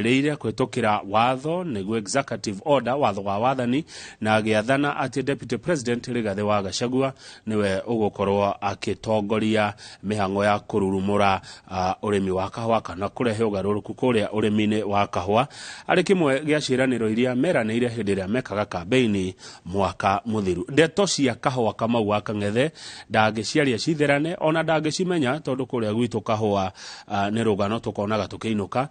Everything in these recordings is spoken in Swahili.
reire kwetokira watho niguo executive order watho wa wathani na giathana ati deputy president Rigathi wa Gachagua niwe ugukorwo akitongoria mihango ya kururumura urimi wa kahua kana kurehe ugaruruku kuria urimi-ini wa kahua ari kimwe gia ciraniro iria meranire hindi iria mekaga kambeini mwaka muthiru. Ndeto cia kahua Kamau wa Kang'ethe ndangiciaria citherane ona ndangicimenya tondu kuria gwitu kahua ni rugano tukonaga tukiinuka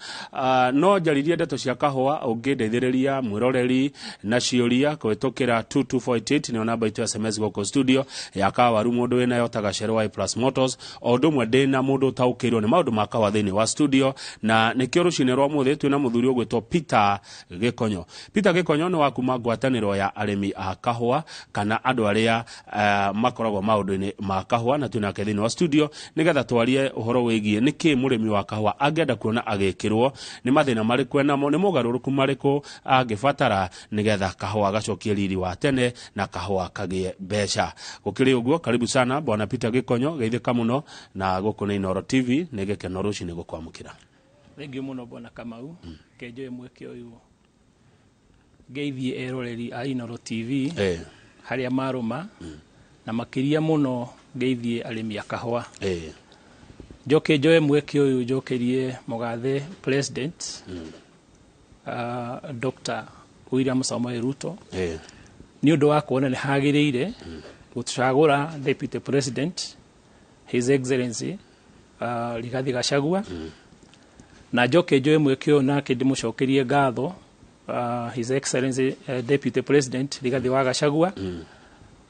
no njaririe ndeto cia kahua ungindeithiriria mwiroreri na ciuria kwetokira 22488 ni namba itu ya SMS goko studio ya kawaru mundu wina yotaga Sherwai Plus Motors ondo mwe ndina mundu taukirwo ni maundu makawa thini wa studio na nikio rucine rwa muthi twina muthuri ugwitwo Peter Gikonyo. Peter Gikonyo ni wakuma ngwataniro ya arimi a kahua kana andu aria makoragwo maundu-ini ma kahua na twina ke thini wa studio nigetha twarie uhoro wigie niki murimi wa kahua angenda kuona agekirwo ni mathina mariku enamo ni mugaruruku mariku angibatara nigetha kahua gacokie riri wa tene na kahua kagie mbeca. Gukiri uguo karibu sana bwana Peter Gikonyo geithika muno na guku ni Inooro TV nigekeno rucini gukwamukira. Thank you muno bwana Kamau kejo mweke uyu geithie eroreri a Inooro TV haria maruma na makiria muno geithie arimi a kahua joke joe mweke uyu jokerie mugathe president Dr. William Samoei Ruto ni undu wa kuona ni hagiriire gucagura deputy president his excellency Rigathi Gachagua na joke joe mweke uyu nake ndimucokerie ngatho his excellency deputy president Rigathi wa Gachagua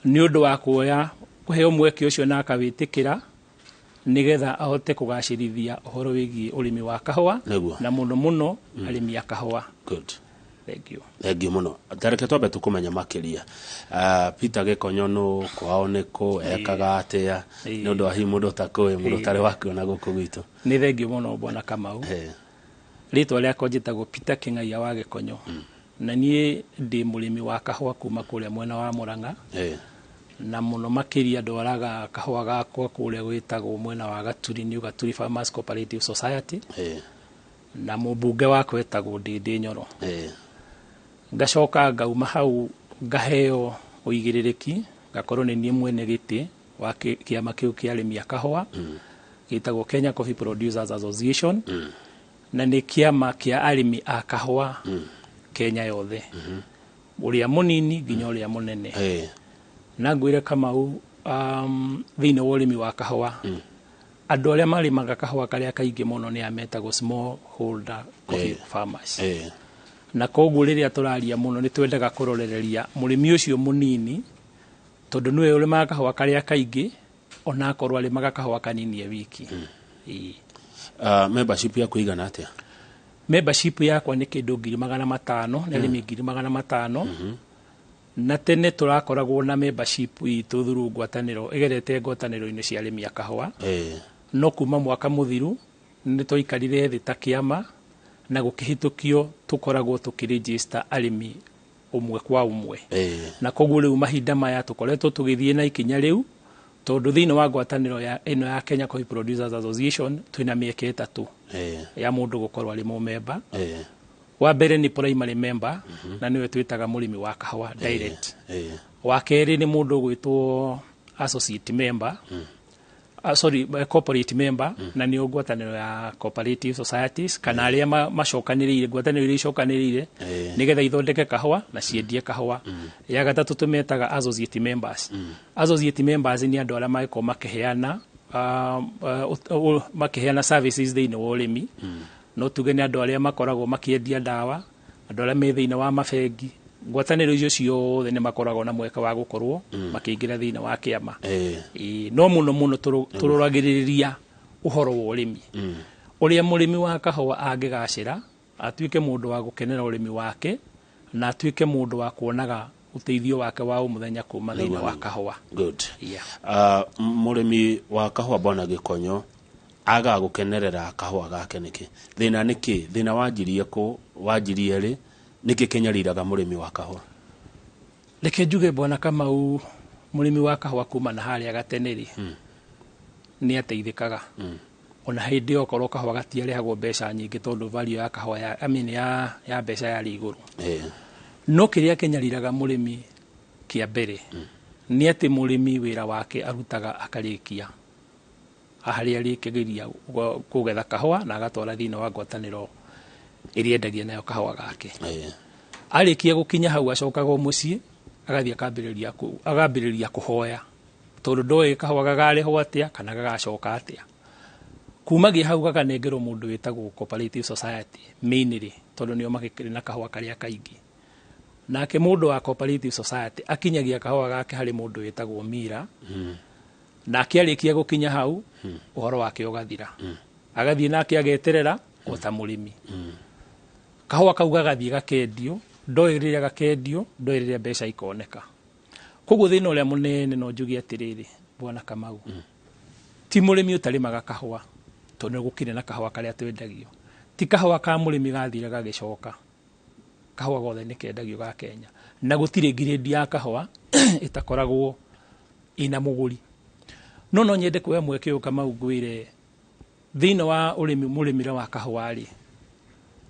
ni undu wa kuoya kuheo mweke ucio na akawitikira nigetha ahote kugacirithia uhoro wigie urimi wa kahua na muno arimi a kahua. Good. Thank you muno. Tareke tobe tukumenya makiria Peter Gikonyo no kwaoneko ekaga atia ni undu wa himu ndotakoe mundu tare wake na guku gitu ni thank you muno bwana Kamau ritwa riakwa njitagwo Peter King'aia wa Gikonyo na nie ndi murimi wa kahua kuma kuria mwena wa Murang'a na muno makiria ndoraga kahua gakwa kuria gwitagwo mwena wa Gaturi Farmers Cooperative Society na mubunge wakwa etagwo Ndindi Nyoro ngacoka ngauma hau ngaheo uigiririki ngakorwo ni nie mwene giti wa kiama kiu kia arimi a kahua gitagwo Kenya Coffee Producers Association na ni kiama kia arimi a kahua Kenya yothe uria munini nginya uria munene na ngwire Kamau thini wa urimi wa kahua andu aria marimaga kahua karia kaingi muno ni ametagwo small holder coffee farmers na koguo riria turaria muno ni twendaga kurorereria murimi ucio munini tondu niwe urimaga kahua karia kaingi ona akorwo arimaga kahua kanini e wiki membership ya kuigana atia? Membership yakwa ni kindu 500 na arimi 500 na tene turakoragwo na membership itu thuru ngwataniro igerete ngwataniro-ini cia arimi a kahua no kuma mwaka muthiru ni twikarire thi ta kiama na gukihitukio tukoragwo tukiregister arimi umwe kwa umwe na koguo riu mahinda maya tukoretwo tugithie na ikinya riu tondu thini wa ngwataniro ya ino ya Kenya Coffee Producers Association twina mieke 3 ya mundu gukorwo ari mu member wa mbere ni primary member na niwe twitaga murimi wa kahua direct wa keri ni mundu gwitwo associate member corporate member na ni ngwataniro ya cooperative societies kana aria macokanirire ngwataniro iria icokanirire nigetha ithondeke kahua na ciendie kahua ya gatatu tumetaga associate members associate members ni andu aria maiko makiheana services thini wa urimi no tuge ni andu aria makoragwo makiendia ndawa andu aria me thini wa mabengi ngwataniro icio ciothe ni makoragwo na mweka wa gukorwo makiingira thini wa kiama no muno turoragiriria uhoro wa urimi uria murimi wa kahua angigacira atuike mundu wa gukenera urimi wake na atuike mundu wa kuonaga uteithio wake wa umuthenya kuma thini wa kahua. Good. Murimi wa kahua bwana Gikonyo aga gukenerera kahua gake niki thina wanjirie ku wanjirie ri niki kenyariraga murimi wa kahua? Reke njuge bwana Kamau murimi wa kahua kuma na haria gateneri ni ateithikaga ona hindi yo korwo kahua gatiarehagwo mbeca nyingi tondu value ya kahua ya mbeca yari iguru no kiria kenyariraga murimi kia mbere ni ati murimi wira wake arutaga akarikia ahari arikigeria kugetha kahua na agatwara thina wa ngwataniro iria endagia nayo kahua gake arikia gukinya hau acokaga mucii agathie agambiriria kuhoya tondu ndoe kahua gagariho atia kana gagacoka atia kumagia hau gakanengerwo mundu witagwo cooperative society mainly tondu nio magikiri na kahua karia kaingi nake mundu wa cooperative society akinyagia kahua gake hari mundu witagwo mira nake arikia gukinya hau uhoro wake ugathira agathie nake ageterera ota murimi kahua kau gagathie gakendio ndoiriria gakendio ndoiriria mbeca ikoneka koguo thina uria munene no njugi atiriri bwana Kamau ti murimi utarimaga kahua tondu gukire na kahua karia twendagio ti kahua ka murimi gathira gagicoka kahua gothe ni kendagio ga Kenya na gutire grade ya kahua itakoragwo ina muguri no nyende kuya mweke Kamau ngwire thina wa urimi murimire wa kahua ri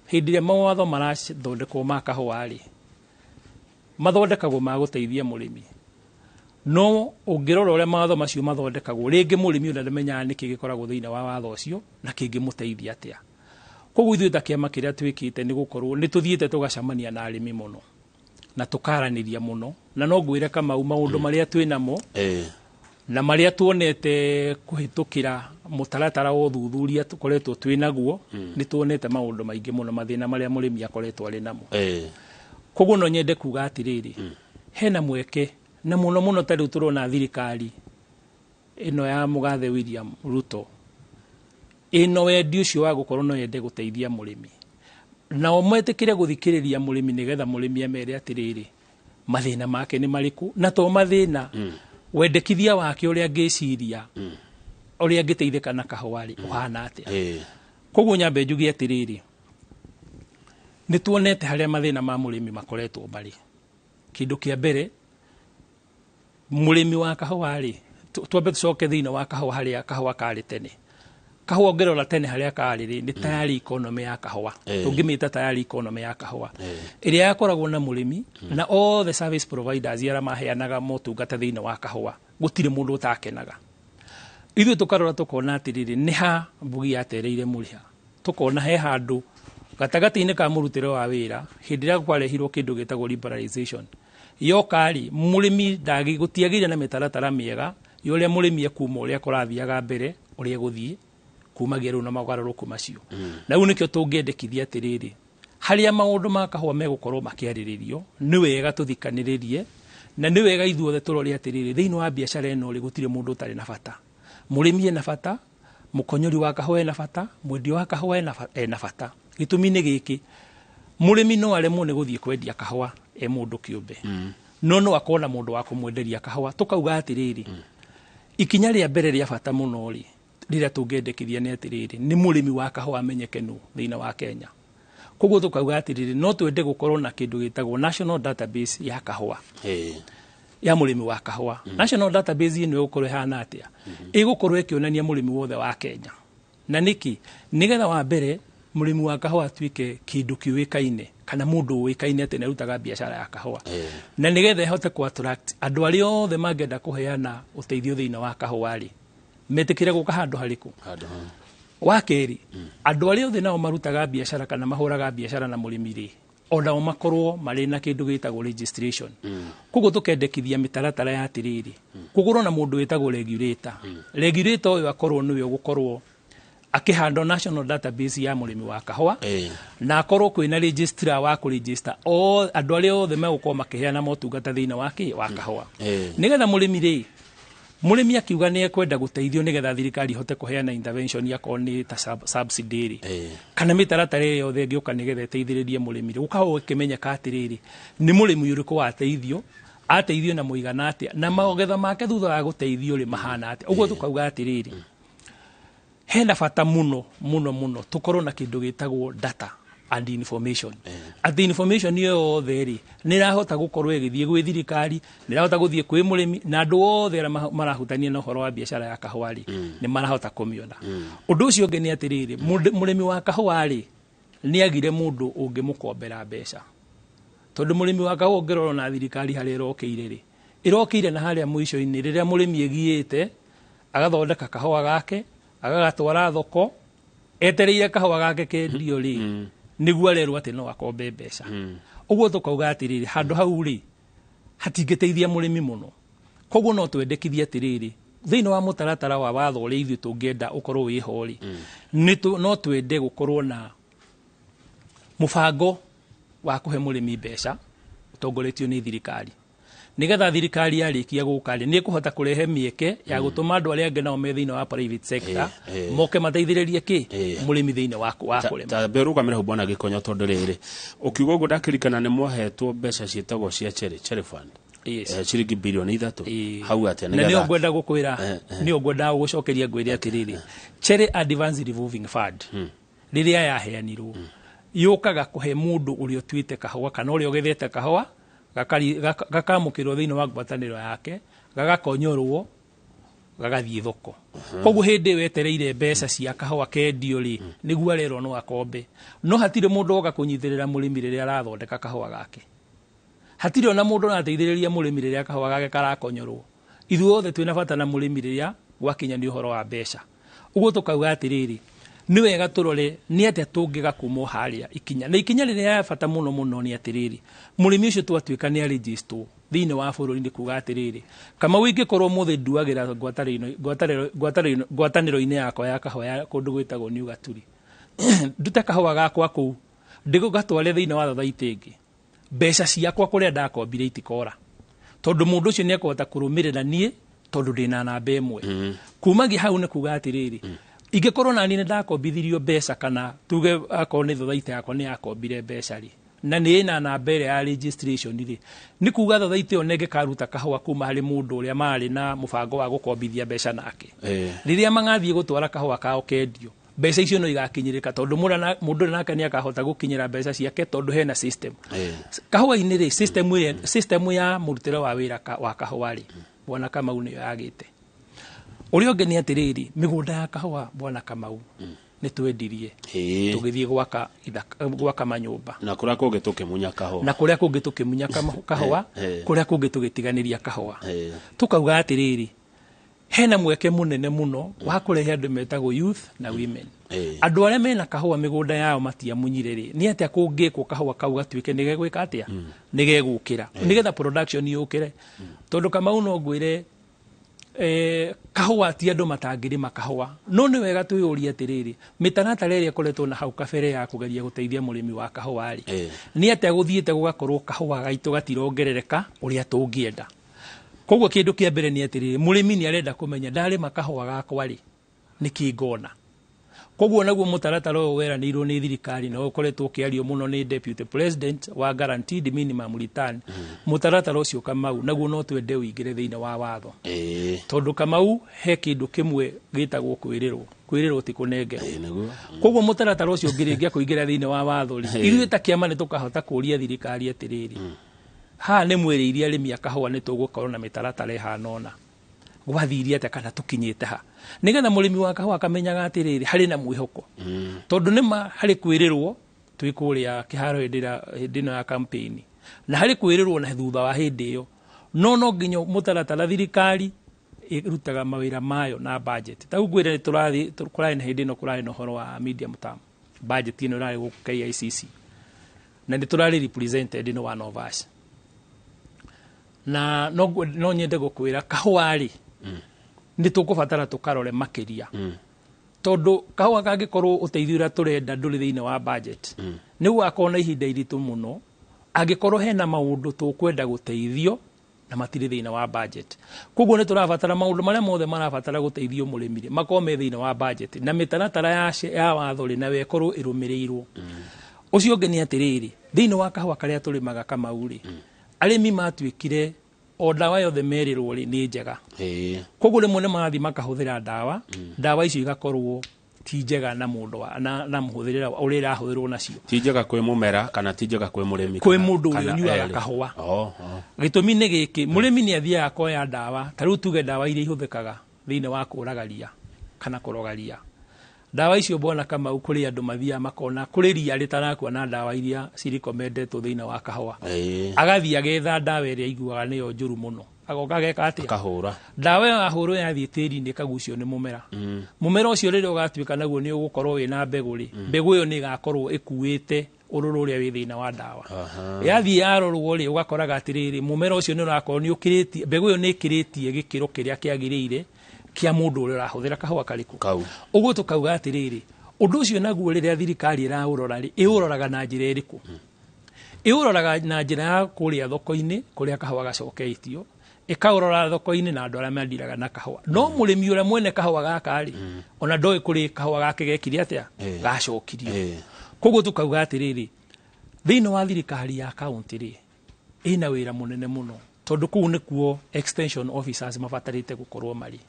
hindi ya mawatho marathondekwo ma kahua ri mathondekagwo ma guteithia murimi no ungirora uria mawatho macio mathondekagwo ringi murimi unamenyaga niki gikoragwo thina wa watho ucio na kingi muteithia atia koguo ithuĩ ta kĩama kĩrĩa twĩkĩte nĩ gũkorwo nĩ tũthiĩte tũgacamania na arĩmi mũno na tũkaranĩria mũno na no ngwĩre Kamau maũndũ marĩa twĩnamo na marĩa tuonete kũhĩtũkĩra mũtaratara wa ũthuthuria tũkoretwo twĩnaguo nĩ tuonete maũndũ maingĩ mũno mathĩna marĩa mũrĩmi akoretwo arĩ namo koguo no nyende kuga atĩrĩrĩ hena mweke na mũno mũno ta rĩu tũrona thirikari ĩno ya Mũgathe William Ruto ino wendi ucio wa gukorwo no yende guteithia murimi na omwetekire guthikiriria murimi nigetha murimi amere atiriri mathina make ni mariku na to mathina wendekithia wake uria ngeciria uria ngiteithika na kahawari uhana atia koguo nyambe njugi atiriri ni tuonete haria mathina ma murimi makoretwo bari kindu kia mbere murimi wa kahawari twambe tucoke thina wa kahawari haria kahawari kari tene kahua ngerora tene haria kariri ni tayari economy ya kahua tungimita tayari economy ya kahua iria yakoragwo na murimi na all the service providers yara maheanaga motungata thina wa kahua gutire mundu utakenaga ithu tukarora tukona atiriri ni ha mbugi yatereire muriha tukona he handu gatagati-ini ka murutire wa wira hindira kwarehirwo kindu gitagwo liberalization yokari murimi ndagi gutiagire na mitaratara miega yoria murimi ekuma uria kurathiaga mbere uria guthie kumagia ru na magaruruku macio na riu nikio tungiendekithia atiriri haria maundu ma kahua megukorwo makiariririo ni wega tuthikaniririe na ni wega ithuothe turori atiriri thiini wa biashara eno ri gutire mundu utari na bata murimi ena bata mukonyori wa kahua ena bata mwendia wa kahua ena bata gitumi ni giki murimi no aremwo ni guthie kwendia kahua mundu kiumbe no akona mundu wa kumwenderia kahua tukauga atiriri ikinya ria mbere ria bata muno ri rira tungiendekithia ni atiriri ni murimi wa kahua amenyekenu thina wa Kenya koguo tukauga atiriri no twende gukorwo na kindu gitagwo national database ya kahua ya murimi wa kahua national database ino gukorwo hana atia igukorwo ikionania murimi wothe wa Kenya na niki nigetha wa mbere murimi wa kahua twike kindu kiwikaine kana mundu wikaine ati nerutaga biashara ya kahua na nigetha ihote ku attract andu aria othe mangenda kuheana uteithio thina wa kahua ri metikire guka handu hariku wakeri andu aria othe nao marutaga biashara kana mahuraga biashara na murimi ri ona makorwo mari na kindu gitagwo registration koguo tukendekithia mitaratara ya atiriri kugurwo na mundu witagwo regulator uyu akorwo niwe gukorwo akihando national database ya murimi wa kahua na akorwo kwina registrar wa ku register all andu aria othe megukoma makiheana motungata thina wa kahua nigetha murimi ri murimi akiuga ni ekwenda guteithio nigetha thirikari hote kuheana intervention ya koni ta subsidy kana mitaratara yothe ngiuka nigetha teithiririe murimi gukaho ukimenya ka atiriri ni murimi uriku wa teithio ateithio na muigana atia na maogetha make thutha wa guteithio ri mahana atia uguo tukauga atiriri hena bata muno tukorwo na kindu gitagwo data and information. At the information yo theri nirahota gukorwo igithie gwi thirikari, nirahota guthie kwi murimi na andu othe marahutania na horo wa biashara ya kahua ri ni marahota kumiona. Undu ucio ngi ni atiriri murimi wa kahua ri ni agire mundu ungimukombera mbeca. Tondu murimi wa kahua ungirorwo na thirikari hari irokire ri irokire na haria muico-ini riria murimi egiite agathondeka kahua gake agagatwara thoko etereire kahua gake kendio ri niguo arerwo ati no akombe mbeca. Uguo tukauga atiriri handu hau ri hatingiteithia murimi muno. Koguo no twendekithie atiriri thiini wa mutaratara wa watho uria ithuĩ tungienda ukorwo wi hori no twende gukorwo na mubango wa kuhe murimi mbeca utongoretio ni thirikari, nigetha thirikari yarikia guka ri ni kuhota kurehe mieke ya gutuma andu aria angĩ nao me thiini wa private sector moke mateithĩrĩrie ki murimi thiini wa kurima. Ta berugamira hu bwana Gikonyo tondu riri ukiuga uguo ndakirikana ni mwahetwo mbeca cietagwo cia cherry fund. Ciringi bilioni 3 hau atia nigetha ni ngwenda gukwira ni ngwenda gucokeria ngwire atiriri cherry advance revolving fund riria yaheanirwo yukaga kuhe mundu uri otwite kahua kana uri ogethete kahua gakamukirwo thiini wa ngwataniro yake gagakonyorwo gagathie thoko. Koguo hindi wetereire mbeca cia kahua kendio ri niguo arerwo no akombe, no hatire mundu oga kunyithirira murimi riria arathondeka kahua gake. Hatire ona mundu arateithiriria murimi riria kahua gake karakonyorwo. Ithuothe twina bata na murimi riria gwakinya ni uhoro wa mbeca. Uguo tukauga atiriri ni wega turore ni atia tungiga kuma haria ikinya na ikinya riria ya bata muno ni atiriri murimi ucio twatuika ni register thiini wa bururi ni kuga atiriri kama wingikorwo muthe nduagira ngwataniro-ini yakwa ya kahua ya kundu gwitagwo ni ugaturi ndute kahua gakwa kuu ndigugatware thiini wa thathaiti ingi mbeca ciakwa kuria ndakombire itikora tondu mundu ucio ni akuhota kurumirira nie tondu ndina namba imwe kumagia hau ni kuga atiriri ingikorwo nani ni ndakombithirio mbeca kana tuge akorwo ni thathaiti yakwa ni yakombire mbeca ri na ni ina namba ĩrĩa ya registration ri ni kuga thathaiti ĩyo nĩngĩkaruta kahua kuma harĩ mundu uria mari na mubango wa gukombithia mbeca nake riria mangathie gutwara kahua kao kendio mbeca icio no igakinyirika tondu mundu nake ni akahota gukinyira mbeca ciake tondu hena system kahua-ini ri system ya murutire wa wira wa kahua ri bwana Kamau niyo yagite. Uri onge ni atiriri migunda ya kahua bwana Kamau ni twendirie tugithie gwaka manyumba na kuria kungi tukimunya kahua kahua kuria kungi tugitiganiria kahua tukauga atiriri hena mweke munene muno wa kurehe andu metagwo youth na women andu aria mena kahua migunda yao matiamunyire ri ni atia kungikwo kahua kau gatuike ni gegwika atia ni gegukira nigetha production yukire tondu Kamau no ngwire kahua ti andu matangirima kahua no ni wega tuyurie atiriri mitaratara iria ikoretwo na hau kabere ya kugeria guteithia murimi wa kahua ri ni atia guthiite gugakorwo kahua gaitu gatirongerereka uria tungienda. Koguo kindu kia mbere ni atiriri murimi ni arenda kumenya ndarima kahua gakwa ri niki ngona. Koguo naguo mutaratara uyu weranirwo ni thirikari na ukoretwo kiario muno ni deputy president wa guaranteed minimum return mutaratara ucio Kamau naguo no twende uingire thiini wa watho tondu Kamau he kindu kimwe gitagwo kwirirwo ti kunenge. Koguo mutaratara ucio ngiringia kuingira thiini wa watho ri ithuĩ ta kiama ni tukahota kuria thirikari atiriri ha ni mwiriirie arimi akahua ni tugukorwo na mitaratara ihana ona gwathiria ata kana tukinyite ha nigetha murimi wa kahua akamenyaga atiriri hari na mwihoko tondu nima hari kwirirwo twikuria kiharo hindino ya campaign na hari kwirirwo na thutha wa hindi iyo no nginya mutaratara thirikari irutaga mawira mayo na budget ta ugwire turathi na hindi no kurari no horo wa medium term budget ino rari ku KICC na ndi turari represented no one of us na no nyende gukwira kahua ri ndi tukubatara tukarore makiria tondu kahua kangikorwo uteithio ura turenda nduri thiini wa budget ni gwakona ihinda iritu muno angikorwo hena maundu tukwenda guteithio na matiri thiini wa budget. Koguo ni turabatara maundu maria mothe marabatara guteithio murimi makome thiini wa budget na mitaratara ya watho ri na wekorwo irumirirwo ucio ngeni atiriri thiini wa kahua karia turimaga Kamau ri arimi matwikire o dawa yothe merirwo ri ni njega koguo rimwe ni marathi makahuthira dawa icio igakorwo ti njega na mundu na muhuthirira uri rahuthirwo nacio ti njega kwi mumera kana ti njega kwi murimi kwi mundu uri nyuaga kahua gitumi ni giki murimi ni athiaga koya ndawa ta riu tuge ndawa iria ihuthikaga thiine wa kuragaria kana kurogaria ndawa icio bona kama ukuri andu mathia makona kuri ria ritarakwa na ndawa iria recommended thiine wa kahua agathia agetha ndawa iria iguaga niyo njuru muno agoka geka atia kahura ndawa ya huru ya thitiri ni kagucio ni mumera mumera ucio riri ugatuika naguo ni ugukorwo wina mbegu ri mbegu iyo ni igakorwo ikuite ururu uria wi thiina wa ndawa yathi yarorwo ri ugakoraga atiriri mumera ucio ni urakorwo ni ukiritie mbegu iyo ni ikiritie gikiro kiria kiagirire kia mundu uria urahuthira kahua kariku uguo tukauga atiriri undu ucio naguo riria thirikari iraurora ri iuroraga na njira iriku iuroraga na njira ya kuria thoko-ini kuria kahua gacokeitio ikaurora thoko-ini na andu aria mendiraga na kahua no murimi uria mwene kahua gaka ri ona ndoi kuri kahua gake gekire atia gacokirio koguo tukauga atiriri thiine wa thirikari ya county ri ina wira munene muno tondu kuu nikuo extension officers mabatarite gukorwo mari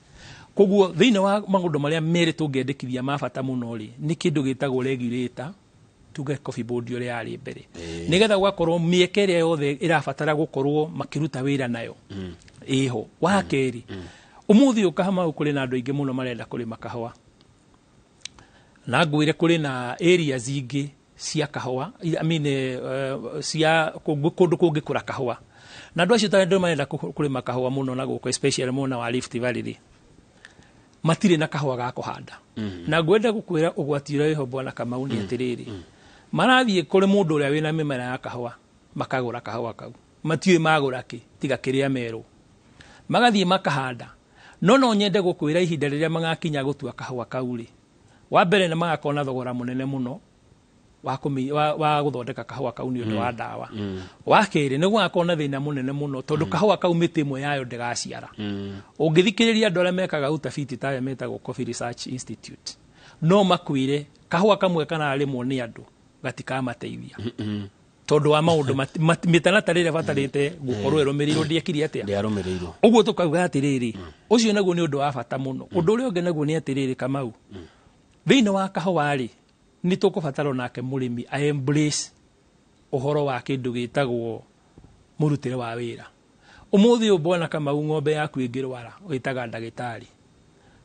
koguo thiine wa maundu maria meri tungiendekithia mabata muno ri ni kindu gitagwo regulator tuge coffee board uri ari mbere nigetha gwakorwo mieke ria yothe irabatara gukorwo makiruta wira nayo iho wa keri umuthi ukahama ukuri na andu ingi muno marenda kuri makahwa na ngwire kuri na area zingi cia kahwa cia kundu kungi kura kahwa na andu acio tandu marenda kuri makahwa muno na guko especially muno wa Rift Valley matire na kahwa ga kuhanda na ngwenda gukwira ugwatira iho bwana Kamau ni atiriri marathie kuri mundu uria wina mimera ya kahwa makagura kahwa kau matiwe magura ki tiga kiria meru magathie makahanda no nyende gukwira ihinda riria magakinya gutua kahwa kau ri wa mbere na magakona thogora munene muno wa guthondeka kahwa kau ni undu wa ndawa wa keri ni gwakona thina munene muno tondu kahwa kau miti imwe yayo ndegaciara ungithikiriria andu aria mekaga utafiti ta metagwo Coffee Research Institute no makwire kahwa kamwe kana rimwo ni andu gatikamateithia tondu wa maundu mitanatari ria batarite gukorwo irumirirwo ndiekiri atia ndiarumirirwo uguo tukauga atiriri ucio naguo ni undu wa bata muno undu uria ungi naguo ni atiriri Kamau thiine wa kahwa ri ni tukubatara nake murimi a embrace uhoro wa kindu gitagwo murutire wa wira umuthi ubona Kamau ng'ombe yaku ingirwara witaga ndagitari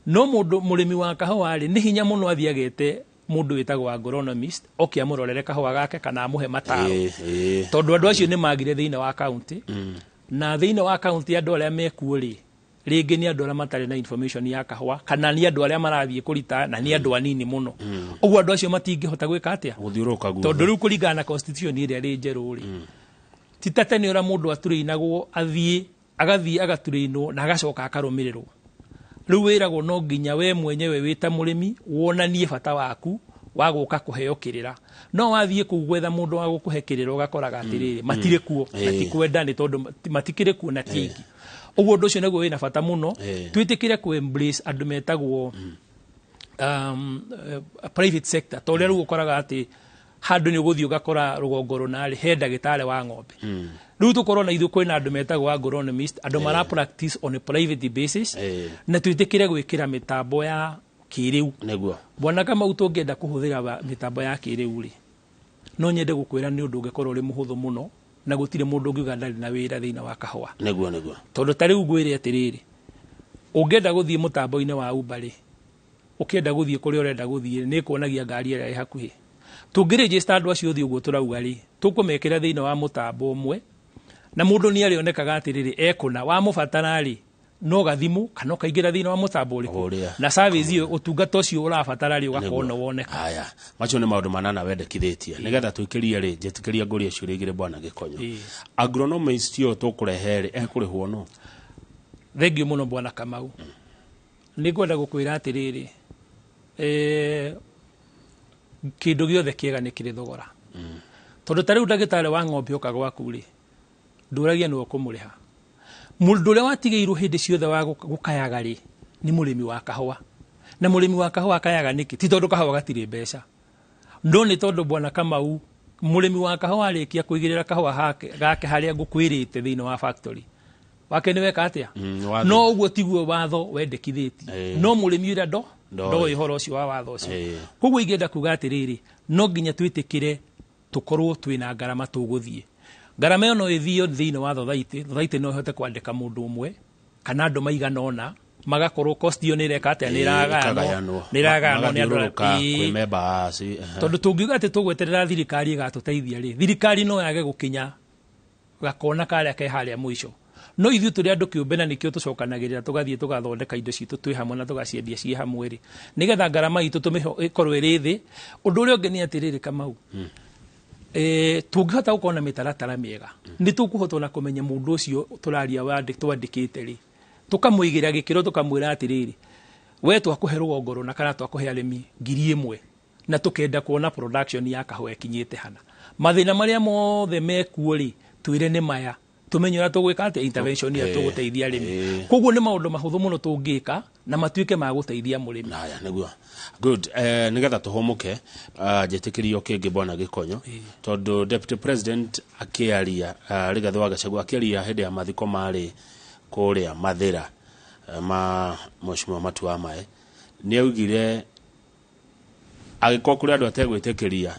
no mundu murimi wa kahwa ri ni hinya muno athiagete mundu witagwo agronomist okia murorere kahwa gake kana amuhe mataro tondu andu acio ni magire thiine wa county na thiine wa county andu aria mekuo ri ringi ni andu aria matari na information ya kahwa kana ni andu aria marathie kurita na ni andu anini muno uguo andu acio matingihota gwika atia guthiuruka guo tondu riu kuringana na constitution iria ri njeru ri titatene ora mundu aturainagwo agathie agaturainwo na agacoka akarumirirwo riu wiragwo no nginya we mwenyewe wita murimi wonanie bata waku wa guka kuheo kirira no wathie kugwetha mundu wa gukuhe kirira ugakoraga atiriri matire kuo matikwenda ni tondu matikire kuo na tingi uguo ndu ucio naguo wina bata muno twitikire ku embrace andu metagwo private sector to riu ukoraga ati handu ni guthii ugakora rugongo runari he ndagitari wa ng'ombe riu tukorwo na ithu kwina andu metagwo agronomist andu mara practice on a private basis na twitikire gwikira mitambo ya kiriu neguo bwana kama utongienda kuhuthira mitambo ya kiriu ri no nyende gukwira ni undu ungikorwo ri muhuthu muno na gutire mundu ungiuga ndari na wira thiina wa kahwa neguo tondu tari ugwire atiriri ungienda guthii mutambo-ini wa Uber ri ukienda guthii kuria urenda guthii ni kuonagia ngari ira hakuhi tungiregister andu acio thi uguo turauga ri tukumekira thiina wa mutambo umwe na mundu ni arionekaga atiriri ekuna wa mubatara ri no gathimu kana kaingira thiina wa mutambo uriku na service iyo utungata ucio urabatara ri ugakona woneka haya macho ni maundu manana wendekithitie nigetha twikirie ri njetikiria nguri acio rigire bwana Gikonyo agronomist yo tukurehere ekurihwo no thengio muno bwana Kamau ni ngwenda gukwira atiriri kindu giothe kiega ni kiri thogora tondu tari ndagitari wa ng'ombe uka gwaku ri nduragia no kumuriha mundu uria watigeirwo hindi ciothe wa gukayaga ri ni murimi wa kahwa na murimi wa kahwa akayaga niki ti tondu kahwa gatire mbeca ndo ni tondu bwana Kamau murimi wa kahwa arikia kuigirira kahwa gake haria ngukwirite thiine wa factory wake ni weka atia no uguo tiguo watho wendekithitie no murimi uria ndo ndoĩ horo ũcio wa watho ũcio koguo ingĩenda kuga atĩrĩrĩ no nginya twĩtĩkĩre tũkorwo twĩna ngarama tũgũthiĩ ngarama ĩyo no ĩthiĩ thĩinĩ wa thothaitĩ no ĩhote kwandĩka mũndũ ũmwe kana andũ maigana ũna magakorwo cost iyo nĩ ireka atĩa nĩ iraganwo nĩ andũ kwĩmemba tondũ tũngiuga atĩ tũgweterera thirikari ĩgatũteithia rĩ thirikari no yage gũkinya gakona karĩa ke harĩa mũico no ithuĩ tũrĩ andũ kĩũmbe na nĩkĩo tũcokanagĩrĩra tũgathiĩ tũgathondeka indo citũ twĩ hamwe na tũgaciendia ciĩ hamwe rĩ nĩgetha ngarama itũ ĩkorwo ĩrĩ thĩ ũndũ ũrĩa ũngĩ nĩ atĩrĩrĩ Kamau tũngĩhota gũkorwo na mĩtaratara mĩega nĩ tũkũhota na kũmenya mũndũ ũcio tũraria twandĩkĩte rĩ tũkamũigĩra gĩkĩro tũkamwĩra atĩrĩrĩ we twakũhe rũgongo rũna kana twakũhe arĩmi 1,000 na tũkenda kuona production ya kahũa ĩkinyĩte hana mathĩna marĩa mothe mekuo rĩ twĩre nĩ maya tumenye ũrĩa tũgwĩka atĩ intervention ya tũgũteithia arĩmi koguo nĩ maũndũ mahũthũ mũno tũngĩka na matuĩke ma gũteithia mũrĩmi haya nĩguo good nĩgetha tũhũmũke njĩtĩkĩrio kĩngĩ bwana Gĩkonyo tondũ deputy president akĩaria Rigathĩ wa Gachagua akĩaria hĩndĩ ya mathiko marĩ kũrĩa Mathĩra ma Mheshimiwa Matua Mae nĩ augire agĩkorwo kũrĩ andũ ategwĩtĩkĩria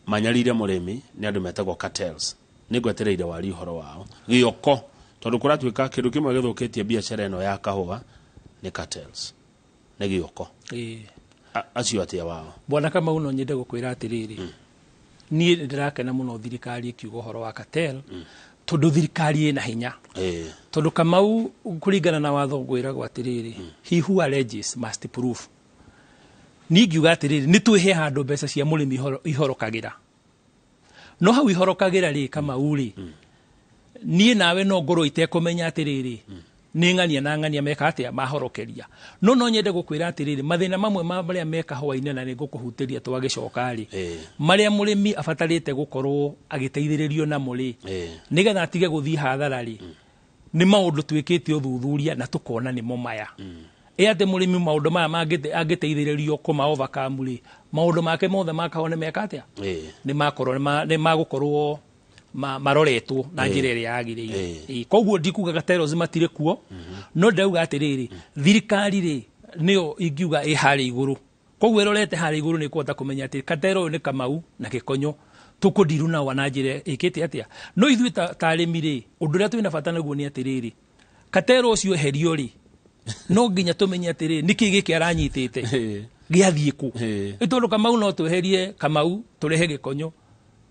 manyarire mũrĩmi nĩ andũ metagwo cartels nĩ gwetereire wari ũhoro wao gĩoko tondũ kũratuĩka kĩndũ kĩmwe gĩthũkĩtie biacara ĩno ya kahũa nĩ cartels nĩ gĩoko acio atia wao bwana Kamau no nyende gũkwĩra atĩrĩrĩ niĩ ndĩrakena mũno thirikari ĩkiuga ũhoro wa cartel tondũ thirikari ĩna hinya tondũ Kamau kũringana na watho gwĩragwo atĩrĩrĩ he who alleges must prove niĩ ngiuga atĩrĩrĩ nĩ twĩhe handũ mbeca cia mũrĩmi ihorokagĩra no hau ihorokagĩra rĩ Kamau rĩ niĩ nawe no ngorwo itekũmenya atĩrĩrĩ nĩ ng'ania na ng'ania meka atĩa mahorokeria no nyende gũkwĩra atĩrĩrĩ mathĩna mamwe marĩa meka hwainĩ na nĩ ngũkũhutĩria twagĩcoka rĩ marĩa mũrĩmi abatarĩte gũkorwo agĩteithĩrĩrio na mũrĩ nĩgetha atige gũthiĩ hathara rĩ nĩ maũndũ twĩkĩte ũthuthuria na tũkona nĩmo maya atĩ mũrĩmi maũndũ maya angĩteithĩrĩrio kũma overcome rĩ maũndũ make mothe makahone meka atĩa nĩ magũkorwo maroretwo na njĩra ĩrĩa yagĩrĩire koguo ndikuga cartels matirĩ kuo no ndauga atĩrĩrĩ thirikari rĩ nĩyo ingiuga ĩ harĩa igũrũ koguo ĩrorete harĩa igũrũ nĩ kũhota kũmenya atĩ cartel ũyũ nĩ Kamau na Gĩkonyo tũkũndiru nao na njĩra ĩkĩte atĩa no ithuĩ ta arĩmi rĩ ũndũ ũrĩa twĩna bata naguo nĩ atĩrĩrĩ cartel ũcio eherio rĩ no nginya tũmenye atĩrĩrĩ nĩkĩ gĩkĩ aranyitĩte gĩathiĩ kũ tondũ Kamau no tweherie Kamau tũrehe Gĩkonyo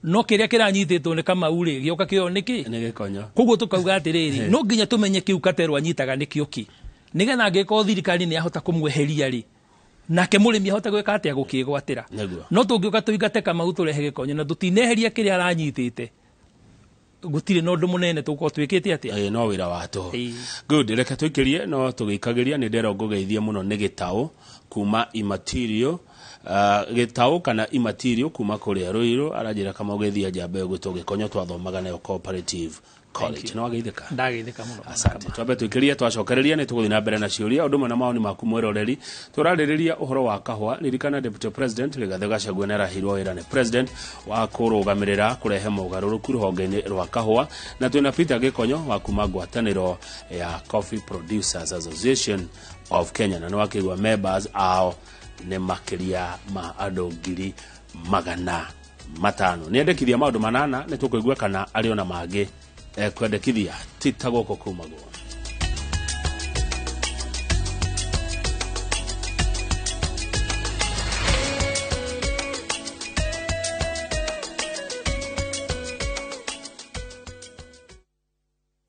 no kĩrĩa kĩranyitĩtwo nĩ Kamau rĩ gĩoka kĩo nĩkĩ nĩ Gĩkonyo koguo tũkauga atĩrĩrĩ no nginya tũmenye kĩu cartel anyitaga nĩkĩo kĩ nĩgetha angĩkorwo thirikari nĩ yahota kũmweheria rĩ nake mũrĩmi ahote gwĩka atĩa gũkĩgwatĩra no tũngĩũka tũingate Kamau tũrehe Gĩkonyo na tũtineheria kĩrĩa aranyitĩte gũtirĩ na ũndũ mũnene tũkorwo twĩkĩte atĩa no wĩra watũ good reke tũikĩrie no tũgĩikagĩria nĩ ndero ngũgeithie mũno nĩ Gĩtaũ kuma immaterial Gĩtaũ kana immaterial kuma kũrĩa Rũirũ aranjĩra kama ũgeithia njamba gwĩtwo Gĩkonyo twathomaga nayo cooperative college no wageithĩka ndageithĩka mũno asante twambe twĩkĩrie twacokereria nĩ tũgũthiĩ na mbere na ciũria ũndũ ũmwe na maoni maku mweroreri tũrarĩrĩria ũhoro wa kahũa ririkana deputy president Rigathĩ Gachagua nĩ arahirwo wĩra nĩ president wa kũrũgamĩrĩra kũrehe mogarũrũku rũhonge-inĩ rwa kahũa na twĩna Peter Gĩkonyo wa kuma ngwatanĩro ya Coffee Producers Association of Kenya na nĩ wakĩigua members ao nĩ makĩria ma andũ 500 nĩendekithia maũndũ manana nĩ tũkũigua kana arĩ ona mangĩ kwendekithia tita gũkũ kumagwo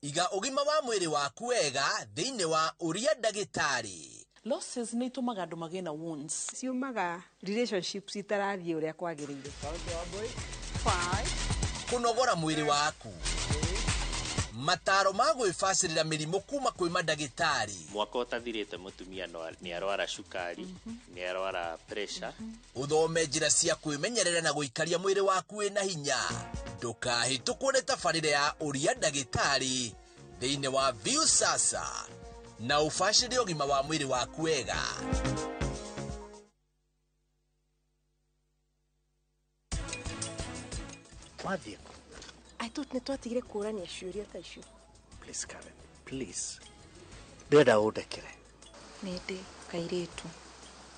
iga ũgima wa mwĩrĩ waku wega thĩinĩ wa Ũria Ndagĩtarĩ. Losses nĩ itumaga andũ magĩe na wounds. Ciumaga relationships itarathiĩ ũrĩa kwagĩrĩire. 5 kũnogora mwĩrĩ waku. Mataro ma gwĩbacĩrĩra mĩrimũ kuma kwĩ mandagĩtarĩ. Mwaka ũtathirĩte mũtumia nĩ arwara cukari, nĩ arwara pressure. Uthome njĩra cia kwĩmenyerera na gũikaria mwĩrĩ waku wĩna hinya. Ndũkahĩtũkwo nĩ tabarĩra ya Ũria Ndagĩtarĩ thĩinĩ wa View Sasa na ũbacĩrĩre ũgima wa mwĩrĩ waku wega. Mathiĩ. I thought nĩ twatigire kũrania ciũria ta icio. Please Karen, please. Ndĩrenda ũndekere. Nĩndĩ. Kairetu.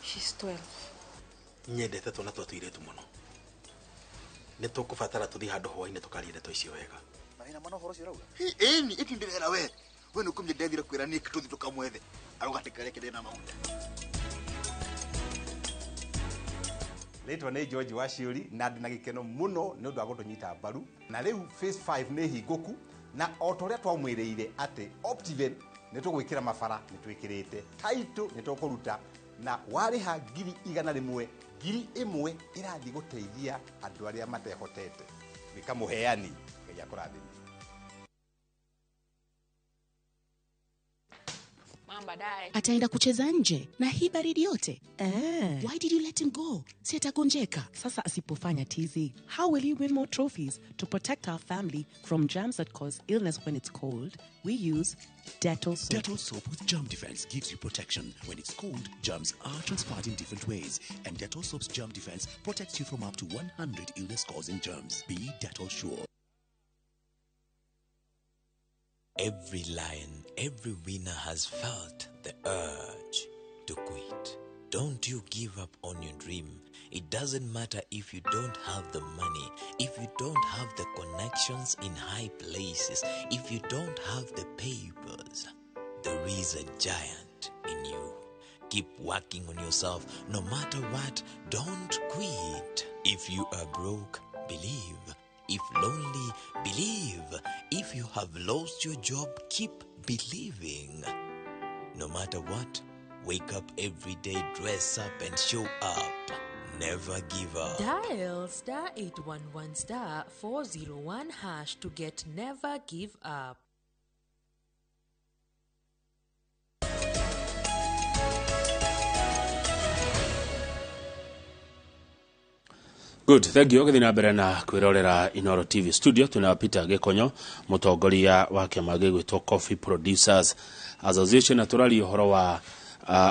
She's 12. Nyendete twana twa tuiretu muno. Nĩ tũkũbatara tũthiĩ handũ hwainĩ tũkarie ndeto icio wega. Maina mano horo cio rauga. Ĩni ĩtindĩrera we. We nĩ kumye ndethire kwĩra nĩ tũthi tũkamwethe. Arogatikare kĩndĩ na maunda. Rĩtwa nĩ George Waciuri na ndĩ na gĩkeno mũno nĩ ũndũ wa gũtũnyita mbaru. Na rĩu phase 5 nĩ hingũku na o ta ũrĩa twamwĩrĩire atĩ Optiven nĩ tũgwĩkĩra mabara nĩ twĩkĩrĩte. Title nĩ tũkũruta na warĩha 100,000 1,000 irathiĩ gũteithia andũ arĩa matehotete. Wĩka mũheani Ngai akũrathime. Ataenda kucheza nje na hii baridi yote. Why did you let him go? Si atagonjeka. Sasa asipofanya tizi, how will he win more trophies? To protect our family from germs that cause illness when it's cold, we use Dettol soap. Dettol soap with germ defense gives you protection. When it's cold, germs are transferred in different ways. And Dettol soap's germ defense protects you from up to 100 illness-causing germs. Be Dettol sure. Every lion, every winner has felt the urge to quit. Don't you give up on your dream. It doesn't matter if you don't have the money, if you don't have the connections in high places, if you don't have the papers. There is a giant in you. Keep working on yourself. No matter what, don't quit. If you are broke, believe. If lonely, believe. If you have lost your job, keep believing. No matter what, wake up every day, dress up and show up. Never give up. Dial *811 *401 # to get Never Give Up. Good, thank you. Githina mbere na kwirorera Inooro TV studio tunapita Gikonyo mutongoria wa kiama gĩgwĩtwo Coffee Producers Association na turari uhoro wa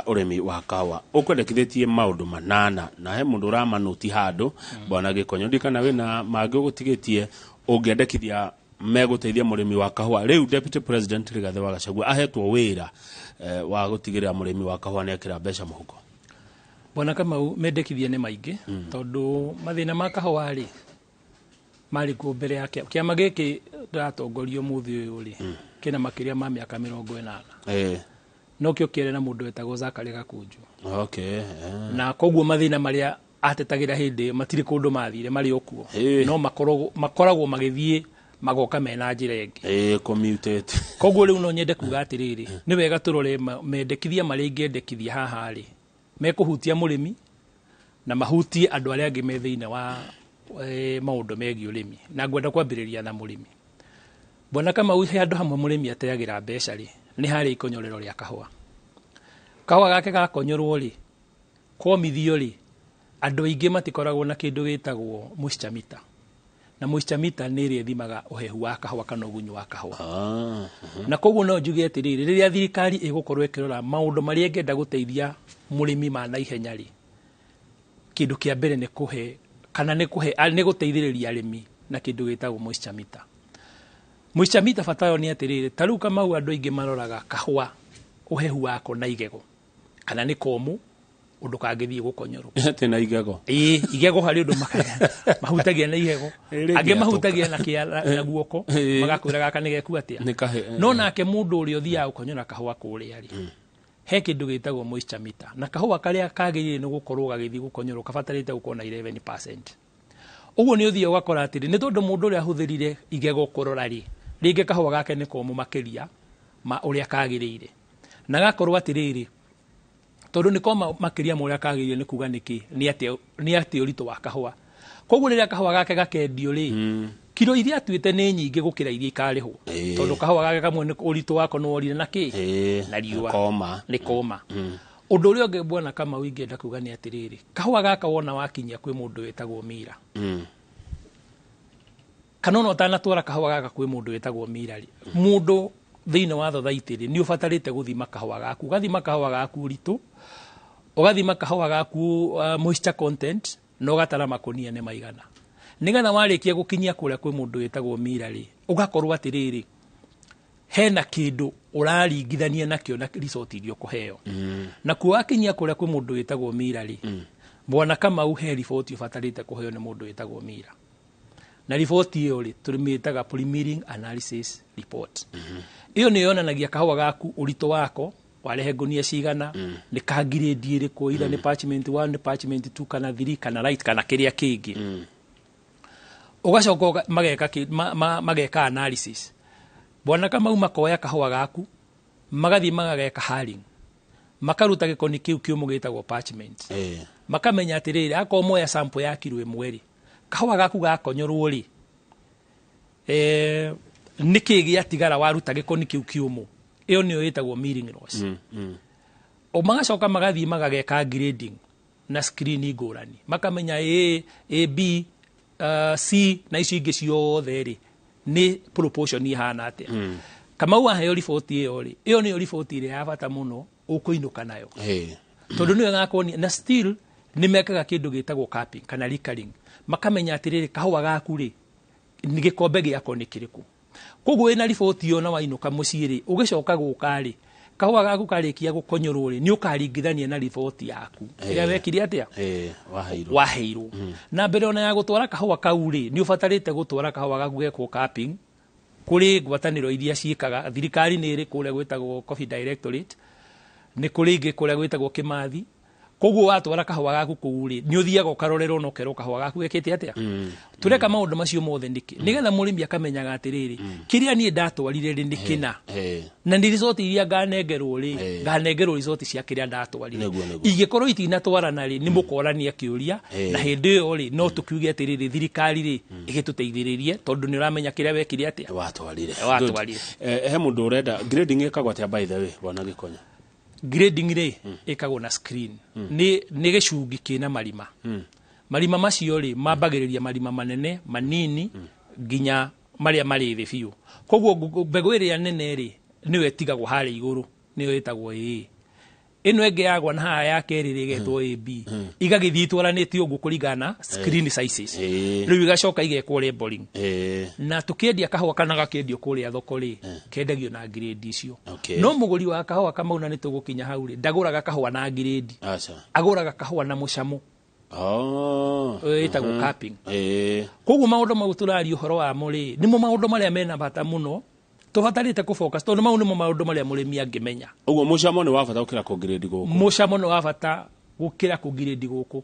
uremi wa kawa. Ukwendekithĩtie maundu manana na he mundu uramanuti handu bwana Gikonyo ndikana wina mangĩ ũgũtigĩtie ũngĩendekithia megũteithia mũrĩmi wa kahũa. Rĩu Deputy President Rigathĩ wa Gachagua ahetwo wĩra wa gũtigĩrĩra mũrĩmi wa kahũa nĩekĩra mbeca mũhuko. Bona Kamau mendekithia nĩ maingĩ tondu mathina ma kahũa rĩ mari ku mbere yake kiama gĩkĩ ndĩratongorio mũthĩ ũyũ rĩ kĩna makĩria ma mĩaka 80 no kĩo kĩere na mũndũ wetagwo Zakari Gakunju. Na koguo mathina marĩa atetagĩra hĩndĩ matirĩ kũndũ mathire marĩ okuo no makoragwo magĩthiĩ magoka mena njĩra ĩngĩ commutate. Koguo rĩu no nyende kuga atĩrĩrĩ nĩ wega tũrore mendekithia marĩa ingĩendekithia haha rĩ mekuhutia mũrĩmi na mahutie andũ arĩa angĩ me thĩinĩ wa maũndũ megiĩ ũrĩmi na ngwenda kwambĩrĩria na mũrĩmi. Bona Kamau he andũ hamwe mũrĩmi ateagĩra mbeca rĩ nĩ harĩ ikonyorero rĩa kahũa. Kahũa gake gakonyorwo rĩ komithio rĩ andũ aingĩ matikoragwo na kĩndũ gĩtagwo moisture meter na moisture meter nĩ ĩrĩa ĩthimaga ũhehu wa kahũa kana ũgunyu wa kahũa. Na koguo no njuge atĩrĩrĩ rĩrĩa thirikari ĩgũkorwo ĩkĩrora maũndũ marĩa ĩngĩenda gũteithia mũrĩmi ma na ihenya rĩ kĩndũ kĩa mbere nĩ kũhe kana nĩ gũteithĩrĩria arĩmi na kĩndũ gĩtagwo moisture meter. Moisture meter batayo nĩ atĩrĩrĩ ta rĩu Kamau andũ aingĩ maroraga kahũa ũhehu wako na igego kana nĩ komũ ũndũ kangĩthiĩ gũkonyorwo tena igego igego harĩ ũndũ mahutagia na igego angĩ mahutagia na kĩara na guoko magakwĩra gaka nĩ geku atĩa no nake mũndũ ũrĩa ũthiaga gũkonyora kahũa kũrĩa rĩ he kĩndũ gĩtagwo moisture meter na kahũa karĩa kagĩrĩire nĩ gũkorwo gagĩthiĩ gũkonyorwo kabatarĩte gũkorwo na 11%. Ũguo nĩ ũthiĩ ũgakora atĩrĩ nĩ tondũ mũndũ ũrĩa ahũthĩrire igego kũrora rĩ rĩngĩ kahũa gake nĩ komũ makĩria ma ũrĩa kagĩrĩire na gakorwo atĩrĩrĩ tondu nĩ koma makĩria mũrĩa kagĩrĩire nĩ kuga nĩkĩ nĩ atĩ ũritũ wa kahũa. Koguo rĩrĩa kahũa gake gakendio rĩ kilo iria atuĩte nĩ nyingĩ gũkĩra iria ikarĩhwo tondu kahũa gake kamwe nĩ ũritũ wako nĩ worire na kĩ na riũa nĩ koma. Ũndũ ũrĩa ũngĩ Bwana Kamau ingĩenda kuga nĩ atĩrĩrĩ kahũa gaka wona wakinyia kwĩ mũndũ wetagwo mira kana ona ũtanatwara kahũa gaka kwĩ mũndũ wetagwo mira rĩ mũndũ thĩinĩ wa thothaitĩ rĩ nĩ ũbatarĩte gũthima kahũa gaku ũgathima kahũa gaku ũritũ ũgathima kahũa gaku moisture content na ũgatara makũnia nĩ maigana nĩgetha warĩkia gũkinyia kũrĩa kwĩ mũndũ wetagwo mira rĩ ũgakorwo atĩrĩrĩ hena kindu uraringithania nakio na resort irio kuheo na kuwakinyia kuria kwi mundu witagwo Mira ri bwana Kamau he report ufatarite kuheo ni mundu witagwo Mira na report iyo ri turimitaga preliminary analysis report iyo ni yonanagia kahua gaku urito wako warehe ngunia cigana ni ka grade iriko ira ni parchment 1 ni parchment 2 kana 3 kana right kana kiria kingi ugacoka mageka analysis bwana Kamau makoya kahua gaku magathi magageka haring makaruta gikoni kiu kiumu gitagwo parchment makamenya atiriri akomoya sample ya kilo imwe kahua gaku gakonyorwo ri niki giatigara waruta gikoni kiu kiumu iyo niyo yitagwo milling loss o magacoka magathi magageka grading na screen ngurani makamenya A B C na icio ingi ciothe ri ni proportion ihana atia Kamau aheo report iyo ri iyo niyo report ire ya bata muno ukuinuka nayo tondu niyo ngakoni na still ni mekaga kindu gitagwo capping kana recurring makamenya atiriri kahua gaku ri ni gikombe giako ni kiriku koguo ina report iyo na wainuka muciri ugicoka guka ri kahua gaku karikia gukonyorwo ri ni ukaringithania na report yaku ira wekiri atia waheirwo na mbere ona ya gutwara kahua kau ri ni ufatarite gutwara kahua gaku gekwo capping kuri ngwataniro iria ciikaga thirikari ni iri kuria gwitagwo Coffee Directorate ni kuri ingi kuria gwitagwo Kimathi koguo watwara kahua gaku kuuri ni uthiaga ukarorerwo no kero kahua gaku gekete atia tureka maundu macio mothe ndiki nigetha murimi akamenyaga atiriri kiria nie ndatwarire ri ndikina na ndi resort iria nganengerwo resort cia kiria ndatwarire igikorwo itinatwarana ri ni mukorania kiuria na hindi yo ri no tukiuge atiriri thirikari ri igituteithiririe tondu ni uramenya kiria wekire atia watwarire he mundu urenda grading ikagwa atia by the way bwana Gikonya grading ri ikagwo na screen ni gicungi kina marima marima macio ri mambagiriria marima manene manini ginya maria mari thi biu koguo mbegu iria nene ri niwe tigagwo hari iguru niyo itagwo ino enge yagwa na haya yake ri getwo AB igagithitwaranite ugu kuringana screen sizes riu igacoka igekwo labeling na tukiendia kahua kana gakendio kuria thoko ri kendagio na grade icio no muguri wa kahua Kamau na nitugukinya hau ri ndaguraga kahua na grade aguraga kahua na mucamo itagwo capping koguo maundu mau turari uhoro wa muri nimo maundu maria mena bata muno tubatarite ku focus tondu mau nimo maundu maria murimi angimenya uguo mucamo ni wa bata gukira ku grade guku mucamo ni wa bata gukira ku grade guku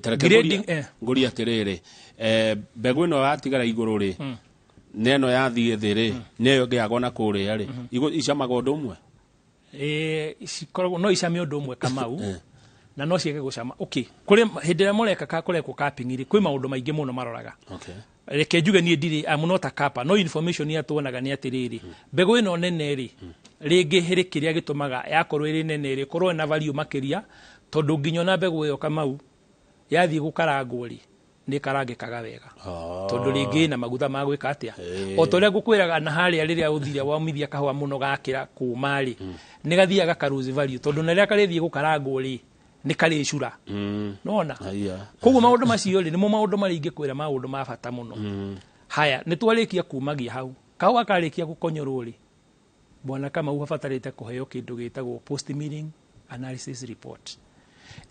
tareke nguri atiriri mbegu ino yatigara iguru ri neno yathie thi ri neyo ngiagwo na kuria ri icamaga undu umwe ikoragwo no icame undu umwe Kamau na no ciege gucama kuri hindi ria mureka ka kurekwo capping ri kwi maundu maingi muno maroraga reke njuge ni ndiri amunota kapa no information ya tuonaga ni atiriri mbegu ino nene ri ringi hiri kiria gitumaga yakorwo iri nene ri korwo na value makiria tondu nginyo na mbegu iyo Kamau yathie gukarangwo ri ni karangikaga wega tondu ringi na magutha ma gwika atia o toria gukwiraga na haria riria uthire wamithia kahua muno gakira kuma ri ni gathiaga karuzi value tondu na riria karithie gukarangwo ri ni kari cura nona koguo maundu macio ri nimo maundu mari ingikwira maundu ma bata muno haya ni twarikia kumagia hau kahua karikia gukonyorwo ri bwana Kamau afatarite kuheo kindu gitagwo post meeting analysis report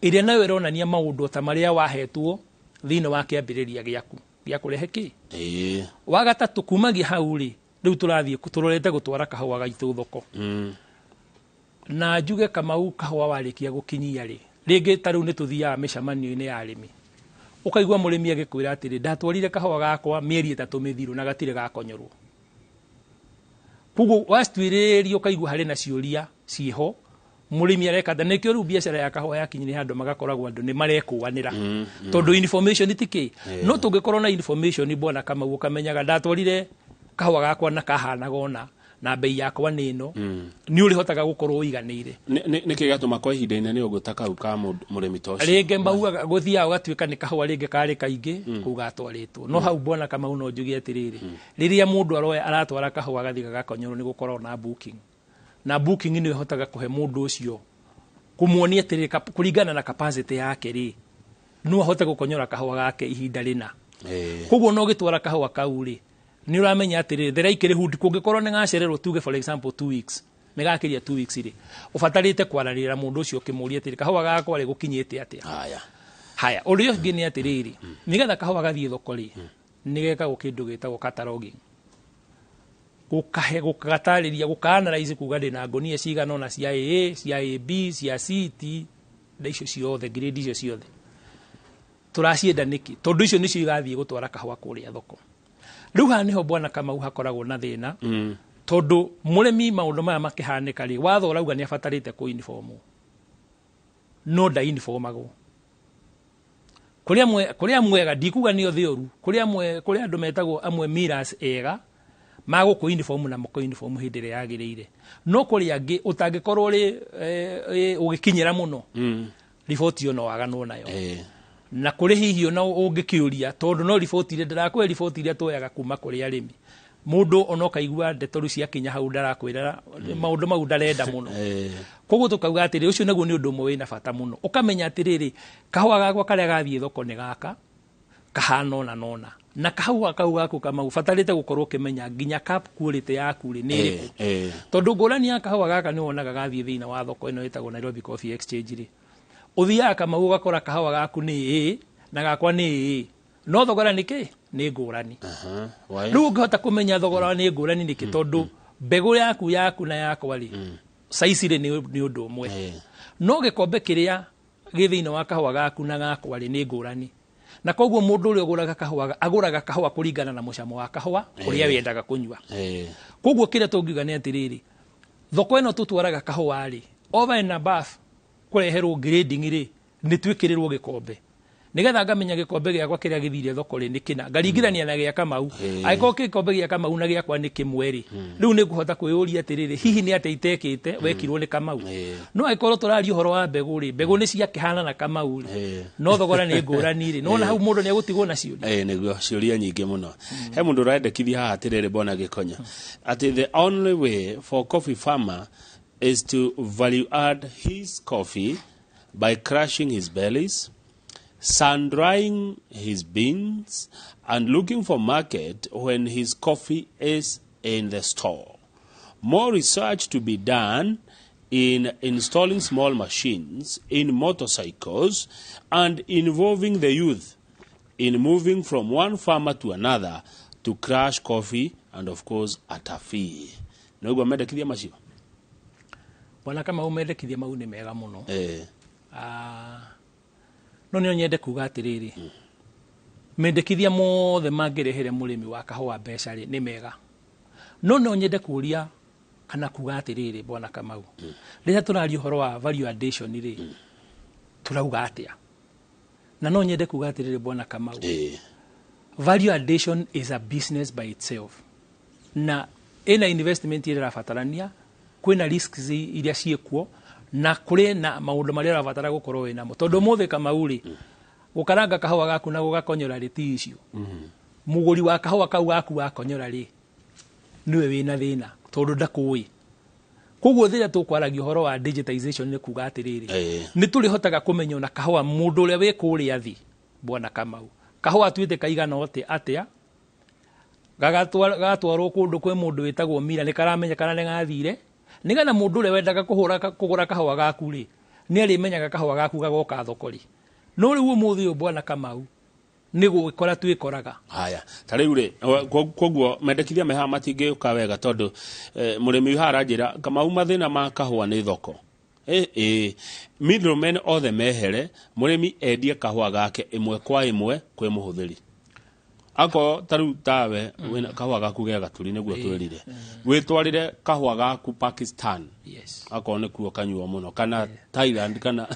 iria nayo ironania maundu ta maria wahetwo thine wa kiambiriria giaku gia kurehe ki wagatatu kumagia hau ri riu turathie turorete gutwara kahua gaitu thoko na njuge Kamau kahua warikia gukinyia ri ringi taru ni tuthia micamanio-ini ya arimi ukaigwa murimi agikwira atiri ndatwarire kahua gakwa mieri 3 mithiru na gatire gakonyorwo kugu wastwiririo ukaigwa hari na ciuria ciho murimi areka da nekio ru biashara ya kahua yakinyire handu magakoragwo andu ni marekuanira tondu information itiki no tungikorwo na information bwana Kamau ukamenyaga ndatwarire kahua gakwa na kahana gona na bei yakwa nino ni uri hotaga gukorwo uiganire ni kigatuma kwa ihinda inene ugutaka uka murimi toci ringe mbauga guthia ugatwika ni kahua ringe kari kaingi kugatwaritwo no hau bwana Kamau no njugi atiriri riria mundu aratwara kahua gathiga gakonyorwo ni gukorwo na booking na booking ni hotaga kuhe mundu ucio kumuonia atiriri kuringana na capacity yake ri no hotaga gukonyora kahua gake ihinda rina koguo no gitwara kahua kau ri ni uramenya atiri thera ikire hudi kungikorwo ni ngacererwo tuge for example 2 weeks megakiria 2 weeks ri ubatarite kwararira mundu ucio kimuria atiri kahua gakwa ri gukinyite atia haya urio ngi ni atiriri nigetha kahua gathie thoko ri nigeka gukindu gitagwo cataloging gukagatariria gukaanalize kuga ndina ngonia cigana na cia A cia AB cia CT icio ciothe grade icio ciothe turacienda niki tondu icio nicio igathie gutwara kahua kuria thoko riu ha niho bwana Kamau hakoragwo na thina tondu murimi maundu maya makihanika ri watho urauga ni abatarite ku uniform no da uniform ago kuria mwega ndikuga ni othioru kuria andu metagwo amwe miras ega mago ku uniform na moko uniform hindire yagirire no kuria angi utangikorwo ri ugikinyira muno riboti yo no wagano nayo na kuri hihi ona ungikiuria tondu no riboti ile ndarakwe riboti ile toyaga kuma kuri arimi mundu onoka igua ndetoru cia kinya hau ndarakwira maundu mau ndarenda muno koguo tukauga atiri ucio naguo ni undu mwe wina bata muno ukamenya atiriri kahua gakwa karia gathie thoko ni gaka kahana nona na kahua kau gaku kama ufatarite gukorwo kimenya nginya cap quality yaku ri ni iriku tondu ngurani ya kahua gaka ni wonaga gathie thina wa thoko ino itagwo Nairobi Coffee Exchange ri uthia kama ugakora kahua gaku ni A na gakwa ni A no thogora niki ni ngurani riu ungihota kumenya thogora ni ngurani niki tondu mbegu yaku na yakwa ri size ri ni undu umwe no gikombe kiria githina wa kahua gaku na gakwa ri ni ngurani na koguo mundu uri aguraga kahua kuringana na mucamo wa kahua kuria wendaga kunywa koguo kire tungiuga ni atiriri thoko ino tutwaraga kahua ri over and above kureherwo grading ri ni twikirirwo gikombe nigetha ngamenya gikombe giakwa kiria githire thoko ri ni kina ngaringirania na gia Kamau aiko gikombe gia Kamau na giakwa ni kimweri riu ni guhota kwiyuria atiriri hihi ni ate itekite wekirwo ni Kamau no aikorwo turari uhoro wa mbegu ri mbegu ni cia kihana na Kamau ri no thogora ni ngurani ri no na hau mundu ni agutigwo na ciuria niguo ciuria nyingi muno he mundu urendekithia haha atiriri bona gikonya ati the only way for coffee farmer is to value add his coffee by crushing his bellies, sun drying his beans, and looking for market when his coffee is in the store. More research to be done in installing small machines in motorcycles and involving the youth in moving from one farmer to another to crush coffee and of course at a fee. Nogwa medekithia macio. Bwana kama umendekithia mau ni mega muno. No nio nyende kuga atiriri mendekithia mothe mangirehere murimi wa kahua mbeca ri ni mega no nyende kuria kana kuga atiriri bwana Kamau riria turari uhoro wa value addition ri turauga atia na no nyende kuga atiriri bwana Kamau value addition is a business by itself na ina investment ira rafatarania kwina risks iria ciekuo na kuri na maundu maria rafatara gukorwo wina mo tondu muthe Kamau ri gukaranga kahua gaku na gugakonyora riti icio muguri wa kahua kau gaku wakonyora ri niwe wina thina tondu ndakui koguo thira tukwaragia uhoro wa digitization ni kuga atiriri ni turihotaga kumenya na kahua mundu uria wi kuria thi bwana Kamau kahua twite kaigana ote atia gagatwarwo kundu kwe mundu witagwo mira ni karamenya kana ni gathire nigana mundu uria wendaga kugura kahua gaku ri ni arimenyaga kahua gaku gagoka thoko ri no riu umuthi uyu bwana Kamau ni gukora twikoraga haya tariu ri koguo mendekithia meha matingiuka wega tondu murimi haranjira Kamau mathina ma kahua ni thoko middlemen othe mehere murimi endie kahua gake imwe kwa imwe kwe muhuthiri ako taru tawe wina kahua gaku gega turi niguo twirire witwarire kahua gaku Pakistan ako ne kuo kanyuo muno kana Thailand kana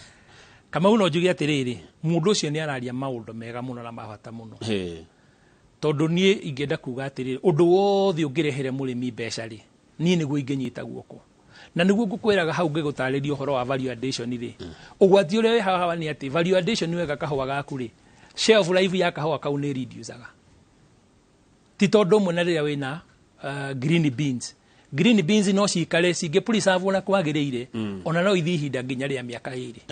Kamau no njugi atiriri mundu ucio ni araria maundu mega muno na mabata muno tondu nie ingenda kuga atiriri undu wothe ungirehere murimi mbeca ri nie niguo inginyita guoko na niguo ngukwiraga hau ngigutariria uhoro wa value addition ri ugwati uria wi haha ni ati value addition ni wega kahua gaku ri shelf life ya kahua kau ni reduceaga ti tondu mwe na riria wina green beans no cikare cinge preserve na kwagirire ona no ithi ihinda nginya ria miaka iri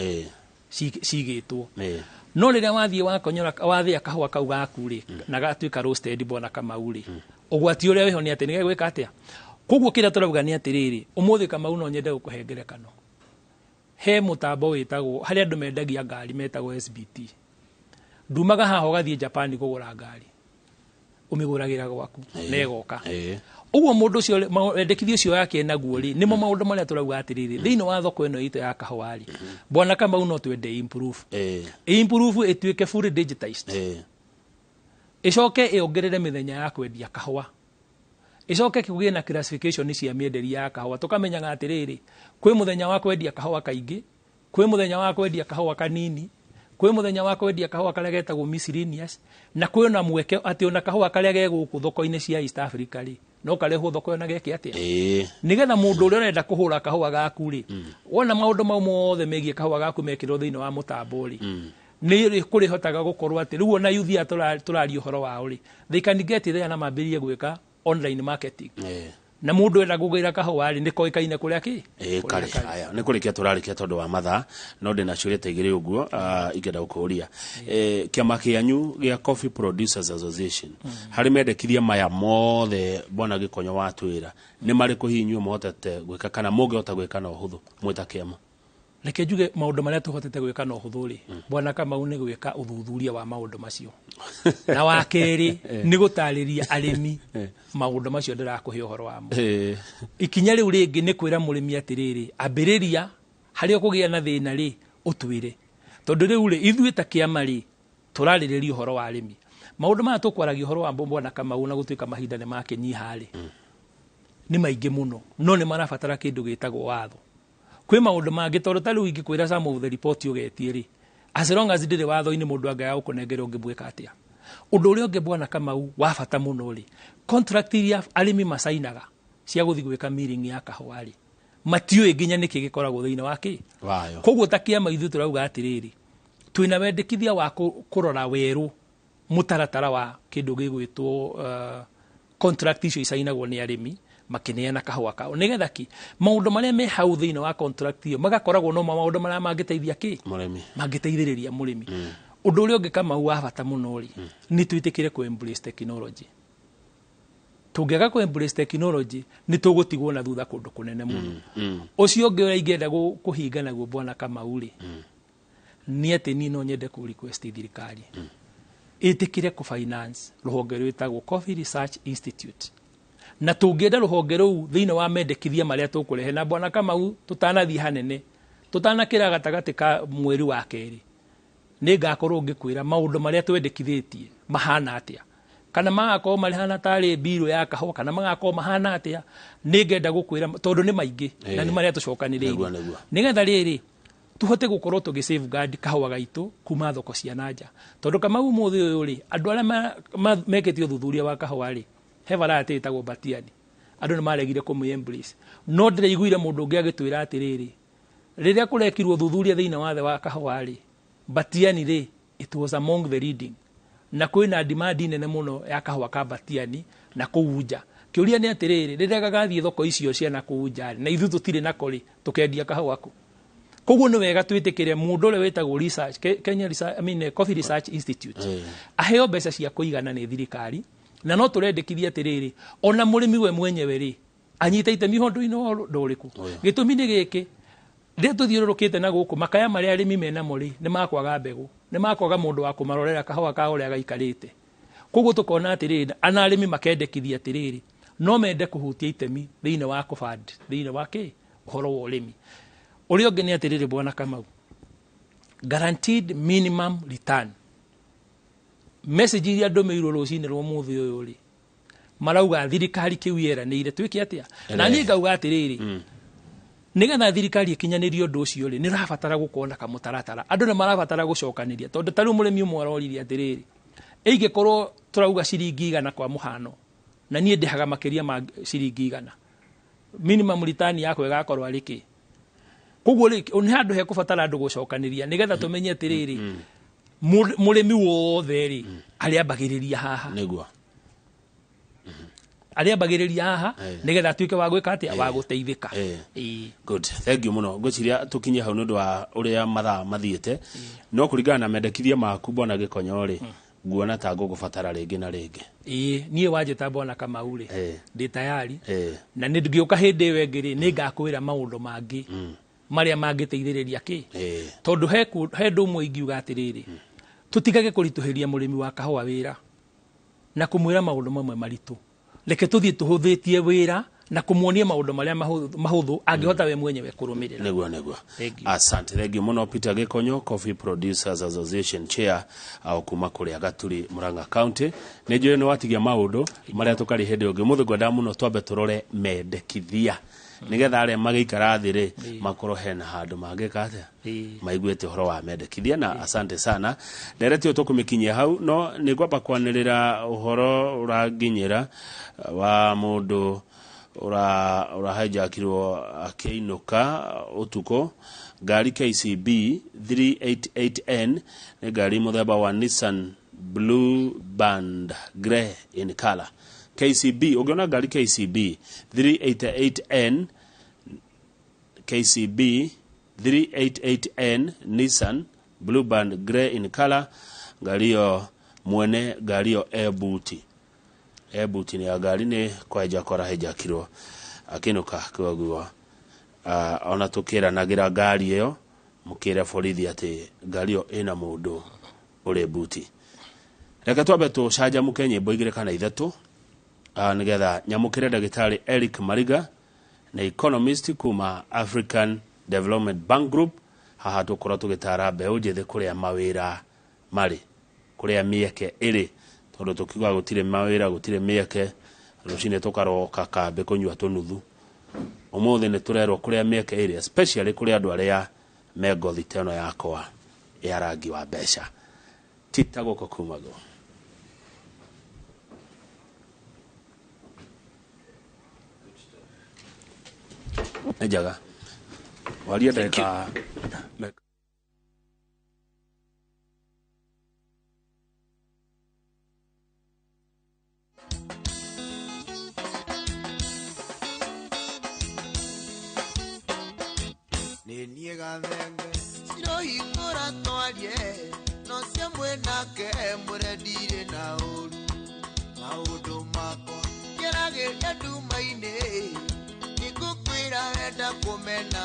cigitwo no riria wathie wakonyora wathia kahua kau gaku ri na gatuika roasted bona Kamau ri ugwati uria wiho ni ati ni gwika atia koguo kira turauga ni atiriri umuthi Kamau no nyende gukuhengerekano he mutambo witagwo hari andu mendagia ngari metagwo SBT ndumaga haho gathie Japan kugura ngari umiguragira gwaku negoka uguo mundu ucio wendekithio ucio yake naguo ri nimo maundu maria turauga atiriri thiini wa thoko ino ito ya kahua ri bwana Kamau no twende improve ituike fully digitized icoke iongerere mithenya ya kwendia kahua icoke kugie na classification cia mienderia ya kahua tukamenyaga atiriri kwi muthenya wa kwendia kahua kaingi kwi muthenya wa kwendia kahua kanini kwi muthenya wa kwendia kahua karia getagwo miscellaneous na kwi na mweke ati ona kahua karia geguku thoko-ini cia East Africa ri no karehwo thoko na geke atia nigetha mundu uria urenda kuhura kahua gaku ri wona maundu mau mothe megie kahua gaku mekirwo thiini wa mutambo ri ni kuri hotaga gukorwo ati riu ona yuthia turari uhoro wao ri they can get there na mambirie gwika online marketing na mundu enda gugira kahua ri niko ikaine kuria ki kare haya ni kurikia turarikia tondu wa mathaa no ndina ciuria taigire uguo ingenda gukuria kiama kianyu gia Coffee Producers Association hari mendekithia maya mothe bona gikonyo watwira ni mari kuhinyu mohotete gwika kana mungehota gwika na uhuthu mwita kiama reke njuge maundu maria tuhotete gwika na uhuthu ri bwana Kamau ni gwika uthuthuria wa maundu macio na wa keri ni gutariria arimi maundu macio ndirakuhe uhoro wamo ikinya riu ringi ni kwira murimi atiriri ambiriria hari okugia na thina ri utwire tondu riu ri ithuĩ ta kiama ri turaririria uhoro wa arimi maundu maya tukwaragia uhoro wa bwana Kamau na gutuika mahinda ni makinyiha ri ni maingi muno no ni marabatara kindu gitagwo watho kwi maundu mangi tondu ta riu ingikwira some of the report ugetie ri as long as ndire watho-ini mundu angaya gukunengera ungibweka atia undu uria ungi bwana Kamau wa bata muno ri contract iria arimi masainaga cia guthi gwika milling ya kahua ri matiui nginya niki gikoragwo thiini waki wayo koguo ta kiama ithu turauga atiriri twina wendekithia wa kurora weru mutaratara wa kindu gigwitwo contract icio isainagwo ni arimi makineana kahua kao nigetha ki maundu maria me hau thiini wa contract iyo magakoragwo no maundu maria mangiteithia ki murimi mangiteithiriria murimi undu uria ungi Kamau wa bata muno ri ni twitikire ku embrace technology tungega ku embrace technology ni tugutigwo na thutha kundu kunene muno ucio ungi uria ingenda kuhinga naguo bwana Kamau ri ni ati ni no nyende ku request thirikari itikire ku finance ruhonge rwitagwo Coffee Research Institute na tungenda ruhonge ruu thiini wa mendekithia maria tukurehe na bwana Kamau tutanathie hanene tutanakira gatagati ka mweri wa keri ni ngakorwo ngikwira maundu maria twendekithitie mahana atia kana magakorwo marihana tari biro ya kahua kana magakorwo mahana atia ni ngenda gukwira tondu ni maingi na ni maria tucokaniriire nigetha riri tuhote gukorwo tugi safeguard kahua gaitu kuma thoko cia nanja tondu Kamau muthi uyu ri andu aria meketio thuthuria wa kahua ri he variety itagwo Batiani andu ni maregire kumu embrace no ndiraiguire mundu ungi agitwira atiriri riria kurekirwo thuthuria thiini wa the wa kahua ri Batiani ri it was among the leading na kwina demand nene muno ya kahua ka Batiani na kuunja kiuria ni atiriri riria gagathie thoko icio cia na kuunja na ithu tutire na kori tukendia kahua ku koguo ni wega twitikire mundu ule wetagwo research Kenya Research Coffee Research Institute aheo mbeca cia kuigana ni thirikari na no turendekithia atiriri ona murimi we mwenyewe ri anyita itemi hondu-ino nduriku gitumi ni giki ria tuthiururukite na guku makaya maria arimi mena muri ni makwaga mbegu ni makwaga mundu wa kumarorera kahua ka uria gaikarite koguo tukona atiriri ana arimi makendekithia atiriri no mende kuhutia itemi thiini wa kufund thiini wa ki uhoro wa urimi uria ungi ni atiriri bwana Kamau guaranteed minimum return message iria ndumirwo rucini rwa muthi uyu ri marauga thirikari kiwieranire twike atia na ni ngauga atiriri nigetha thirikari ikinyanirie undu ucio ri ni rabatara gukona ka mutaratara andu ni marabatara gucokaniria tondu tari murimi umwe aroririe atiriri ingikorwo turauga ciringi 100 kwa muhano na nie ndihaga makiria ma ciringi 100 minimum return yako igakorwo ariki koguo ri ni handu he kubatara andu gucokaniria nigetha tumenye atiriri murimi wothe ri ari ambagiriria haha niguo aria bagiriria haha nigetha atuike wa gwika atia wa guteithika. Good, thank you muno. Gwiciria tukinye hau nundu wa uria mathaa mathiete no kuringana na mendekithia maku bona Gikonyo ri nguona ta ngugubatara ringi na ringi. Nie wajita bona Kamau ri ndi tayari na ningiuka hindi wengiri ningakwira maundu mangi maria mangiteithiriria ki tondu he ndumwe ingiuga atiriri tutigage kurituhiria murimi wa kahua wira na kumwira maundu mamwe maritu leke tuthie tuhuthitie wira na kumuonia maundu maria mahuthu angihota we mwenyewe kurumirira. Negwa asante, thank you muno Peter Gikonyo, Coffee Producers Association chair au kuma kuria Gaturi, Murang'a County. Nejo no watigia maundu maria tukari hindi ungi muthu gwenda muno twambe turore mendekithia nigetha aria magikara thiri makoro hena handu mangika atia maiguite horo wa mendekithia na asante sana. Nderetio tukumikinyia hau no nigwamba kwanirira uhoro uraginyira wa mundu urahajakirwo akiinuka utuko gari KCB 388N ni gari muthemba wa Nissan Blue Band Grey in color. KCB ugiona gari KCB 388N Nissan Blue Band Grey in color. Gario mwene gario Airboot ni agari ni kwa jakora hejakirwo akinuka kwagwa ona tukira nagira gari iyo mukira borithi ati gari iyo ina mundu uri buti. Reka twambe tucaja mukenye boigire kana ithatu nigetha nyamukire ndagitari Eric Mariga na economist kuma African Development Bank Group haha tukora tugitara mbeu njithi kuria mawira mari kuria mieke iri tondu tukiuga gutire mawira gutire mieke rucine tukaroka kambe kunyua tunuthu umuthi ni turerwo kuria mieke iri especially kuria andu aria me ngothi teno yakwa ya rangi wa mbeca tita guko kumago. Ejaga walia deka niega thenge siro ingora twarie no cia mwenake murendire na uru maundu makwa kiragiria nduma-ini nigukwira enda kumena